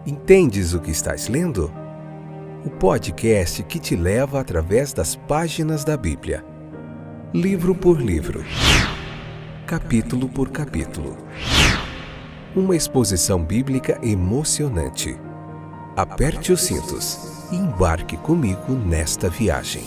Entendes o que estás lendo? O podcast que te leva através das páginas da Bíblia. Livro por livro. Capítulo por capítulo. Uma exposição bíblica emocionante. Aperte os cintos e embarque comigo nesta viagem.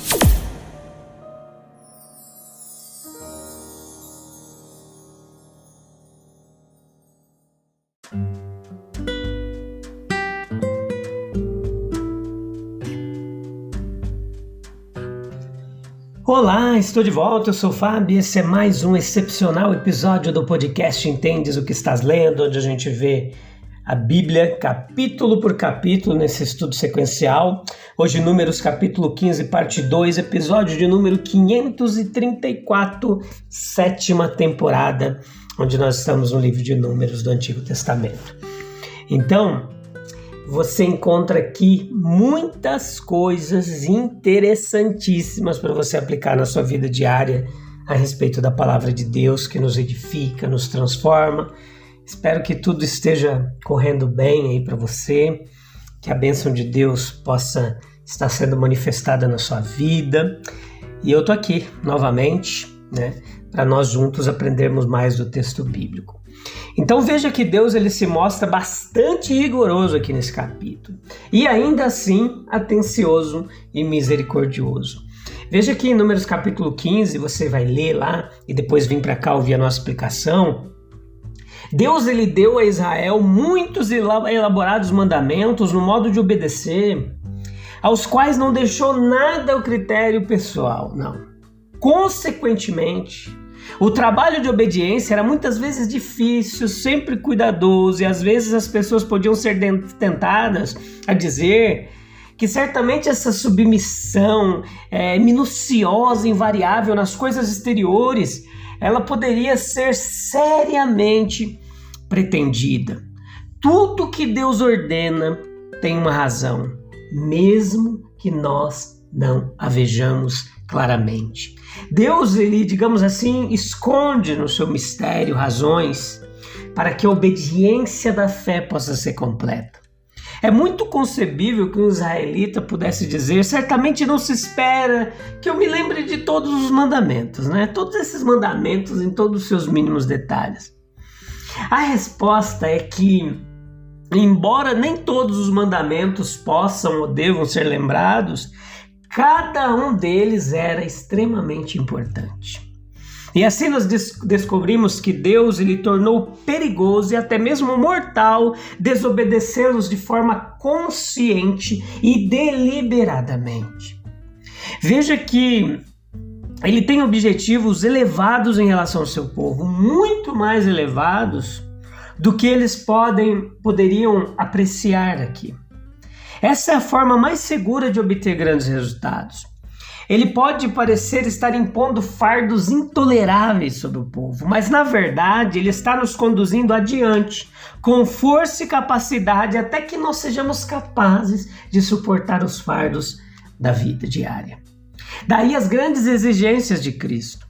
Olá, estou de volta, eu sou o Fábio e esse é mais um excepcional episódio do podcast Entendes o que estás lendo, onde a gente vê a Bíblia capítulo por capítulo nesse estudo sequencial. Hoje Números capítulo 15, parte 2, episódio de número 534, 7ª temporada, onde nós estamos no livro de Números do Antigo Testamento. Então, você encontra aqui muitas coisas interessantíssimas para você aplicar na sua vida diária a respeito da palavra de Deus que nos edifica, nos transforma. Espero que tudo esteja correndo bem aí para você, que a bênção de Deus possa estar sendo manifestada na sua vida. E eu tô aqui novamente, para nós juntos aprendermos mais do texto bíblico. Então veja que Deus ele se mostra bastante rigoroso aqui nesse capítulo e ainda assim atencioso e misericordioso. Veja que em Números capítulo 15 você vai ler lá e depois vir para cá ouvir a nossa explicação. Deus ele deu a Israel muitos elaborados mandamentos no modo de obedecer, aos quais não deixou nada ao critério pessoal, não. Consequentemente, o trabalho de obediência era muitas vezes difícil, sempre cuidadoso, e às vezes as pessoas podiam ser tentadas a dizer que certamente essa submissão minuciosa, invariável nas coisas exteriores, ela poderia ser seriamente pretendida. Tudo que Deus ordena tem uma razão, mesmo que nós não a vejamos claramente. Deus, ele, digamos assim, esconde no seu mistério razões para que a obediência da fé possa ser completa. É muito concebível que um israelita pudesse dizer: certamente não se espera que eu me lembre de todos os mandamentos, Todos esses mandamentos em todos os seus mínimos detalhes. A resposta é que, embora nem todos os mandamentos possam ou devam ser lembrados, cada um deles era extremamente importante. E assim nós descobrimos que Deus ele tornou perigoso e até mesmo mortal desobedecê-los de forma consciente e deliberadamente. Veja que ele tem objetivos elevados em relação ao seu povo, muito mais elevados do que eles poderiam apreciar aqui. Essa é a forma mais segura de obter grandes resultados. Ele pode parecer estar impondo fardos intoleráveis sobre o povo, mas na verdade ele está nos conduzindo adiante, com força e capacidade, até que nós sejamos capazes de suportar os fardos da vida diária. Daí as grandes exigências de Cristo,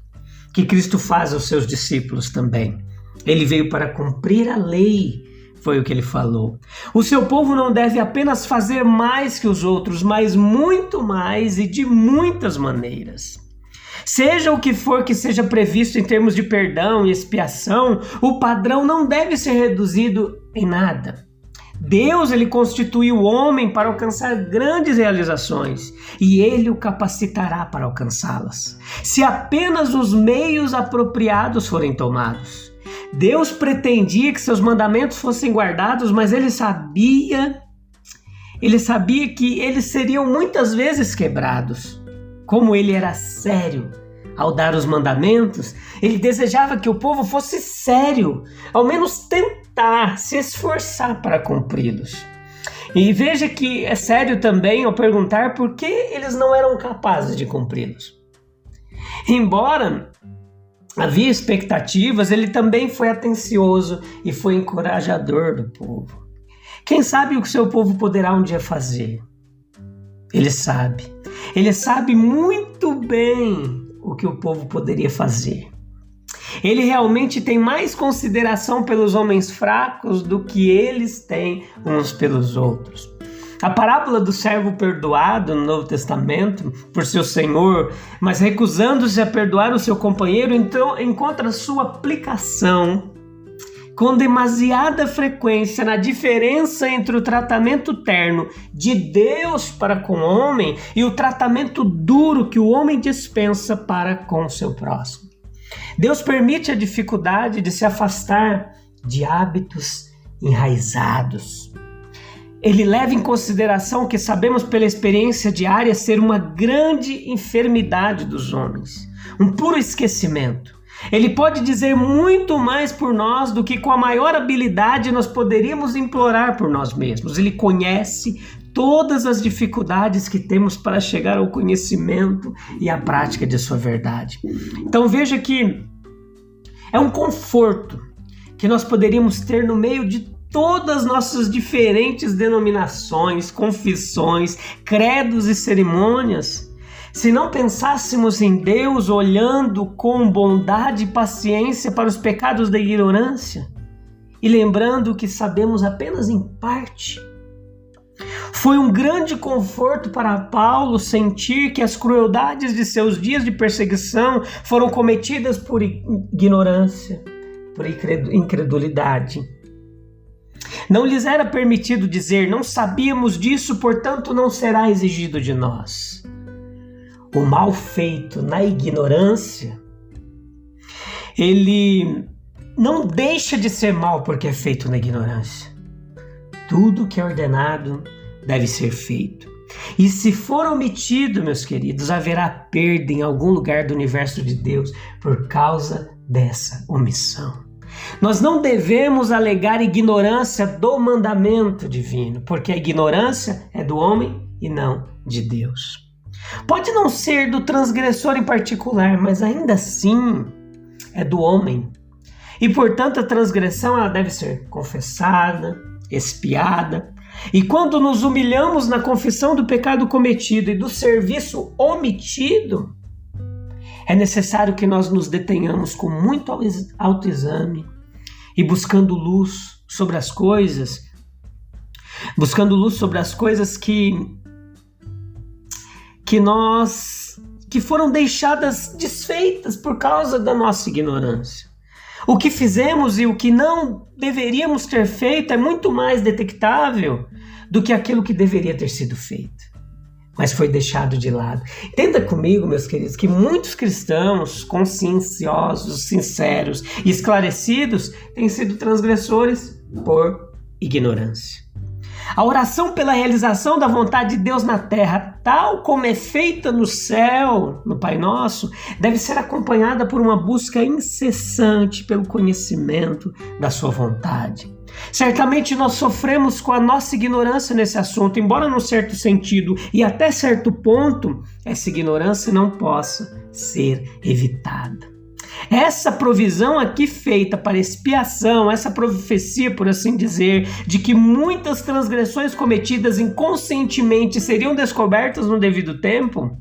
que Cristo faz aos seus discípulos também. Ele veio para cumprir a lei, foi o que ele falou. O seu povo não deve apenas fazer mais que os outros, mas muito mais e de muitas maneiras. Seja o que for que seja previsto em termos de perdão e expiação, o padrão não deve ser reduzido em nada. Deus ele constituiu o homem para alcançar grandes realizações e ele o capacitará para alcançá-las, se apenas os meios apropriados forem tomados. Deus pretendia que seus mandamentos fossem guardados, mas ele sabia que eles seriam muitas vezes quebrados. Como ele era sério ao dar os mandamentos, ele desejava que o povo fosse sério, ao menos tentar, se esforçar para cumpri-los. E veja que é sério também ao perguntar por que eles não eram capazes de cumpri-los. Embora havia expectativas, ele também foi atencioso e foi encorajador do povo. Quem sabe o que seu povo poderá um dia fazer? Ele sabe muito bem o que o povo poderia fazer. Ele realmente tem mais consideração pelos homens fracos do que eles têm uns pelos outros. A parábola do servo perdoado no Novo Testamento por seu senhor, mas recusando-se a perdoar o seu companheiro, então encontra sua aplicação com demasiada frequência na diferença entre o tratamento terno de Deus para com o homem e o tratamento duro que o homem dispensa para com o seu próximo. Deus permite a dificuldade de se afastar de hábitos enraizados. Ele leva em consideração o que sabemos pela experiência diária ser uma grande enfermidade dos homens, um puro esquecimento. Ele pode dizer muito mais por nós do que com a maior habilidade nós poderíamos implorar por nós mesmos. Ele conhece todas as dificuldades que temos para chegar ao conhecimento e à prática de sua verdade. Então veja que é um conforto que nós poderíamos ter no meio de todas as nossas diferentes denominações, confissões, credos e cerimônias, se não pensássemos em Deus olhando com bondade e paciência para os pecados da ignorância e lembrando que sabemos apenas em parte. Foi um grande conforto para Paulo sentir que as crueldades de seus dias de perseguição foram cometidas por ignorância, por incredulidade. Não lhes era permitido dizer, não sabíamos disso, portanto não será exigido de nós. O mal feito na ignorância, ele não deixa de ser mal porque é feito na ignorância. Tudo que é ordenado deve ser feito. E se for omitido, meus queridos, haverá perda em algum lugar do universo de Deus por causa dessa omissão. Nós não devemos alegar ignorância do mandamento divino, porque a ignorância é do homem e não de Deus. Pode não ser do transgressor em particular, mas ainda assim é do homem. E, portanto, a transgressão ela deve ser confessada, expiada. E quando nos humilhamos na confissão do pecado cometido e do serviço omitido, é necessário que nós nos detenhamos com muito autoexame e buscando luz sobre as coisas que foram deixadas desfeitas por causa da nossa ignorância. O que fizemos e o que não deveríamos ter feito é muito mais detectável do que aquilo que deveria ter sido feito, mas foi deixado de lado. Entenda comigo, meus queridos, que muitos cristãos conscienciosos, sinceros e esclarecidos têm sido transgressores por ignorância. A oração pela realização da vontade de Deus na terra, tal como é feita no céu, no Pai Nosso, deve ser acompanhada por uma busca incessante pelo conhecimento da sua vontade. Certamente nós sofremos com a nossa ignorância nesse assunto, embora num certo sentido e até certo ponto, essa ignorância não possa ser evitada. Essa provisão aqui feita para expiação, essa profecia, por assim dizer, de que muitas transgressões cometidas inconscientemente seriam descobertas no devido tempo,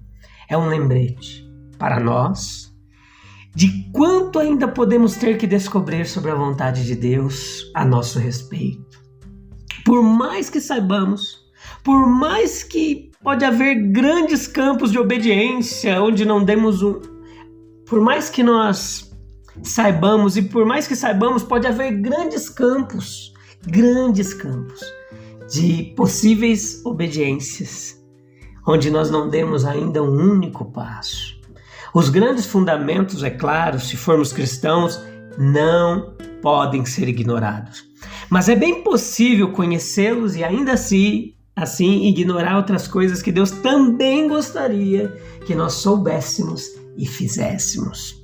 é um lembrete para nós de quanto ainda podemos ter que descobrir sobre a vontade de Deus a nosso respeito. Por mais que saibamos, por mais que pode haver grandes campos de obediência onde não demos por mais que nós saibamos, e por mais que saibamos, pode haver grandes campos de possíveis obediências, onde nós não demos ainda um único passo. Os grandes fundamentos, é claro, se formos cristãos, não podem ser ignorados. Mas é bem possível conhecê-los e ainda assim ignorar outras coisas que Deus também gostaria que nós soubéssemos e fizéssemos.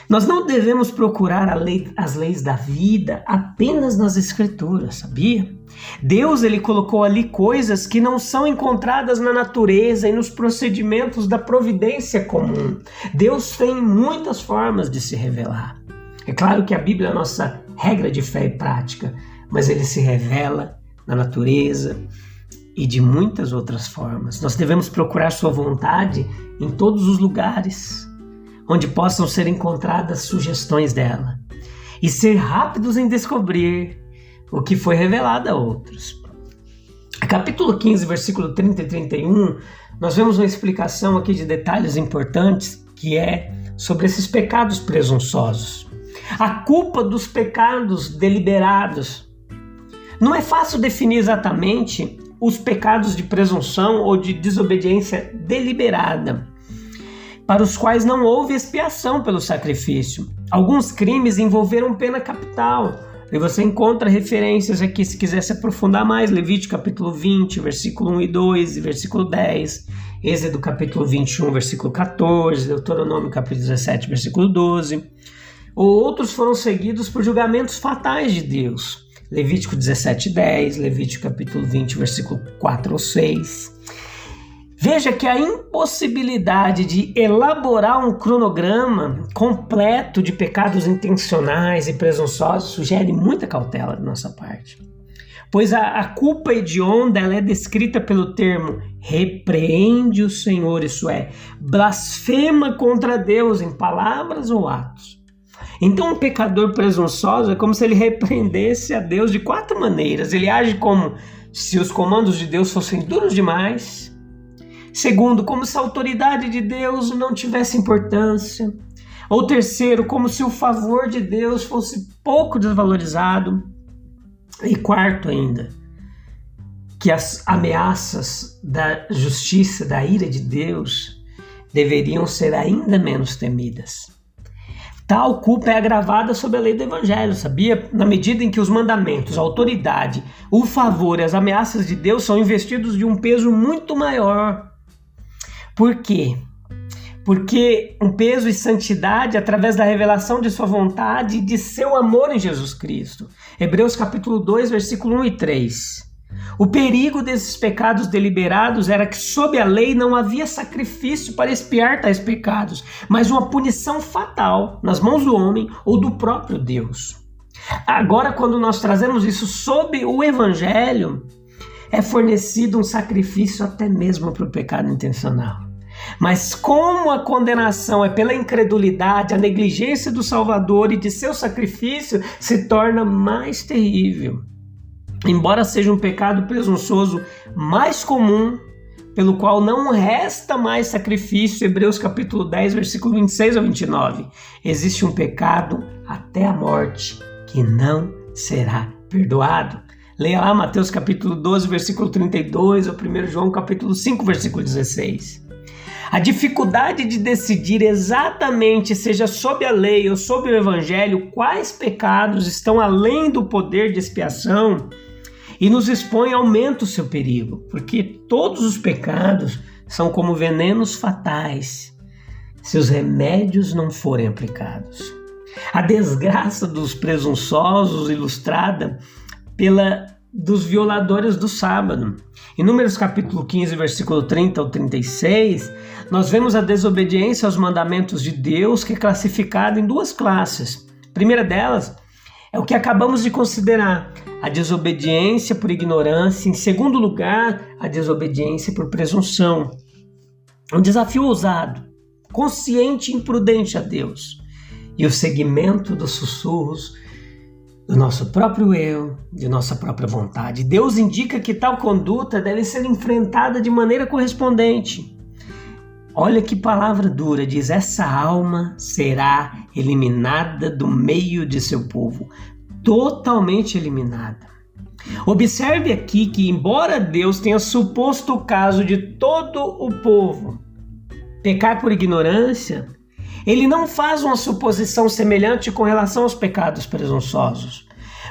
Nós não devemos procurar as leis da vida apenas nas Escrituras, sabia? Deus ele colocou ali coisas que não são encontradas na natureza e nos procedimentos da providência comum. Deus tem muitas formas de se revelar. É claro que a Bíblia é a nossa regra de fé e prática, mas ele se revela na natureza e de muitas outras formas. Nós devemos procurar sua vontade em todos os lugares onde possam ser encontradas sugestões dela e ser rápidos em descobrir o que foi revelado a outros. Capítulo 15, versículo 30 e 31, nós vemos uma explicação aqui de detalhes importantes, que é sobre esses pecados presunçosos. A culpa dos pecados deliberados. Não é fácil definir exatamente os pecados de presunção ou de desobediência deliberada, para os quais não houve expiação pelo sacrifício. Alguns crimes envolveram pena capital, e você encontra referências aqui, se quiser se aprofundar mais, Levítico capítulo 20, versículo 1 e 2, e versículo 10, Êxodo capítulo 21, versículo 14, Deuteronômio capítulo 17, versículo 12. Outros foram seguidos por julgamentos fatais de Deus, Levítico 17, 10, Levítico capítulo 20, versículo 4 ou 6. Veja que a impossibilidade de elaborar um cronograma completo de pecados intencionais e presunçosos sugere muita cautela da nossa parte. Pois a culpa hedionda ela é descrita pelo termo repreende o Senhor, isso é, blasfema contra Deus em palavras ou atos. Então um pecador presunçoso é como se ele repreendesse a Deus de 4 maneiras. Ele age como se os comandos de Deus fossem duros demais. Segundo, como se a autoridade de Deus não tivesse importância. Ou terceiro, como se o favor de Deus fosse pouco desvalorizado. E quarto ainda, que as ameaças da justiça, da ira de Deus, deveriam ser ainda menos temidas. Tal culpa é agravada sob a lei do Evangelho, sabia? Na medida em que os mandamentos, a autoridade, o favor e as ameaças de Deus são investidos de um peso muito maior. Por quê? Porque um peso e santidade através da revelação de sua vontade e de seu amor em Jesus Cristo. Hebreus capítulo 2, versículo 1 e 3. O perigo desses pecados deliberados era que sob a lei não havia sacrifício para expiar tais pecados, mas uma punição fatal nas mãos do homem ou do próprio Deus. Agora, quando nós trazemos isso sob o Evangelho, é fornecido um sacrifício até mesmo para o pecado intencional. Mas como a condenação é pela incredulidade, a negligência do Salvador e de seu sacrifício se torna mais terrível. Embora seja um pecado presunçoso mais comum, pelo qual não resta mais sacrifício, Hebreus capítulo 10, versículo 26 a 29, existe um pecado até a morte que não será perdoado. Leia lá Mateus capítulo 12, versículo 32, ou 1 João capítulo 5, versículo 16. A dificuldade de decidir exatamente, seja sob a lei ou sob o Evangelho, quais pecados estão além do poder de expiação e nos expõe aumenta o seu perigo, porque todos os pecados são como venenos fatais se os remédios não forem aplicados. A desgraça dos presunçosos ilustrada dos violadores do sábado. Em Números capítulo 15, versículo 30 ao 36, nós vemos a desobediência aos mandamentos de Deus, que é classificada em 2 classes. A primeira delas é o que acabamos de considerar, a desobediência por ignorância. Em segundo lugar, a desobediência por presunção. Um desafio ousado, consciente e imprudente a Deus. E o seguimento dos sussurros do nosso próprio eu, de nossa própria vontade. Deus indica que tal conduta deve ser enfrentada de maneira correspondente. Olha que palavra dura, diz: essa alma será eliminada do meio de seu povo, totalmente eliminada. Observe aqui que, embora Deus tenha suposto o caso de todo o povo pecar por ignorância, ele não faz uma suposição semelhante com relação aos pecados presunçosos.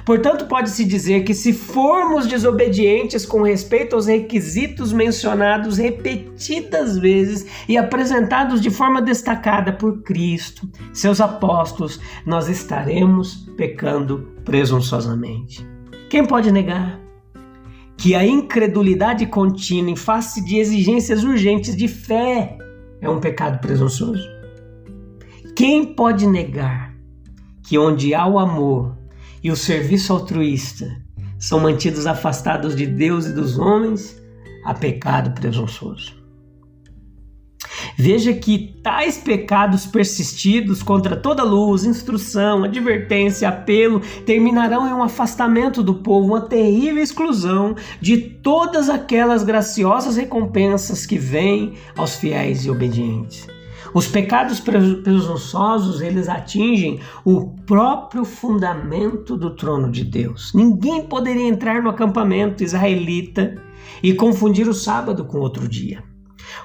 Portanto, pode-se dizer que se formos desobedientes com respeito aos requisitos mencionados repetidas vezes e apresentados de forma destacada por Cristo, seus apóstolos, nós estaremos pecando presunçosamente. Quem pode negar que a incredulidade contínua em face de exigências urgentes de fé é um pecado presunçoso? Quem pode negar que onde há o amor e o serviço altruísta são mantidos afastados de Deus e dos homens, há pecado presunçoso? Veja que tais pecados persistidos contra toda luz, instrução, advertência, apelo, terminarão em um afastamento do povo, uma terrível exclusão de todas aquelas graciosas recompensas que vêm aos fiéis e obedientes. Os pecados presunçosos, eles atingem o próprio fundamento do trono de Deus. Ninguém poderia entrar no acampamento israelita e confundir o sábado com outro dia.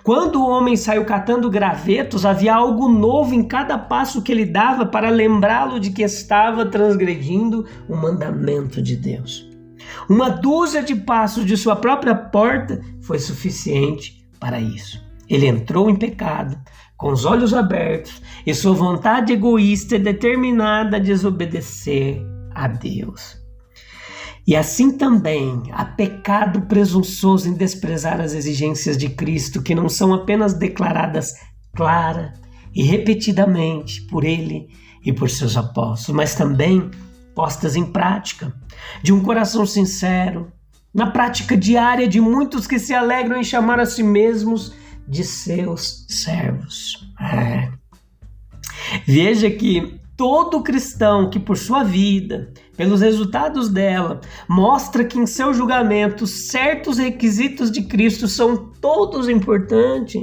Quando o homem saiu catando gravetos, havia algo novo em cada passo que ele dava para lembrá-lo de que estava transgredindo o mandamento de Deus. Uma dúzia de passos de sua própria porta foi suficiente para isso. Ele entrou em pecado, com os olhos abertos, e sua vontade egoísta e determinada a desobedecer a Deus. E assim também há pecado presunçoso em desprezar as exigências de Cristo, que não são apenas declaradas clara e repetidamente por Ele e por seus apóstolos, mas também postas em prática, de um coração sincero, na prática diária de muitos que se alegram em chamar a si mesmos de seus servos. Veja que todo cristão que por sua vida, pelos resultados dela, mostra que em seu julgamento certos requisitos de Cristo são todos importantes,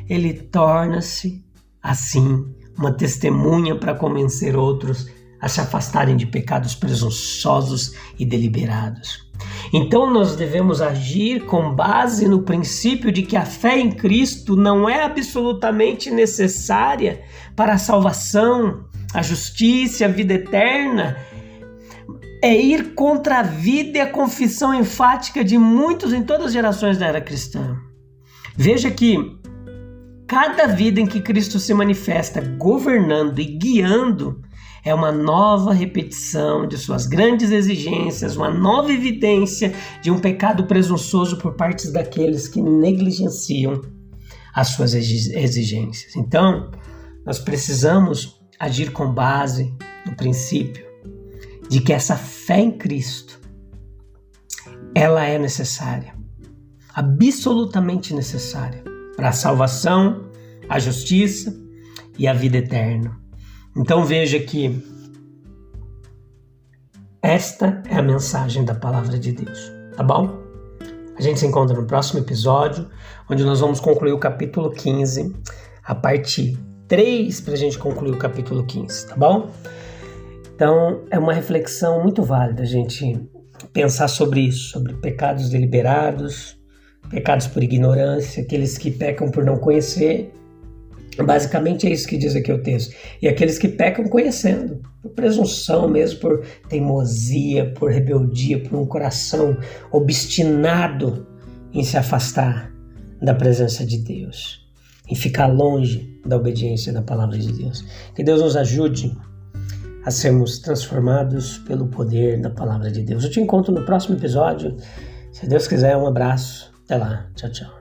ele torna-se, assim, uma testemunha para convencer outros a se afastarem de pecados presunçosos e deliberados. Então nós devemos agir com base no princípio de que a fé em Cristo não é absolutamente necessária para a salvação, a justiça, a vida eterna. É ir contra a vida e a confissão enfática de muitos em todas as gerações da era cristã. Veja que cada vida em que Cristo se manifesta governando e guiando é uma nova repetição de suas grandes exigências, uma nova evidência de um pecado presunçoso por parte daqueles que negligenciam as suas exigências. Então, nós precisamos agir com base no princípio de que essa fé em Cristo, ela é necessária, absolutamente necessária para a salvação, a justiça e a vida eterna. Então veja que esta é a mensagem da palavra de Deus, tá bom? A gente se encontra no próximo episódio, onde nós vamos concluir o capítulo 15, a parte 3 para a gente concluir o capítulo 15, tá bom? Então é uma reflexão muito válida a gente pensar sobre isso, sobre pecados deliberados, pecados por ignorância, aqueles que pecam por não conhecer. Basicamente é isso que diz aqui o texto. E aqueles que pecam conhecendo, por presunção mesmo, por teimosia, por rebeldia, por um coração obstinado em se afastar da presença de Deus, em ficar longe da obediência da palavra de Deus. Que Deus nos ajude a sermos transformados pelo poder da palavra de Deus. Eu te encontro no próximo episódio. Se Deus quiser, um abraço. Até lá. Tchau, tchau.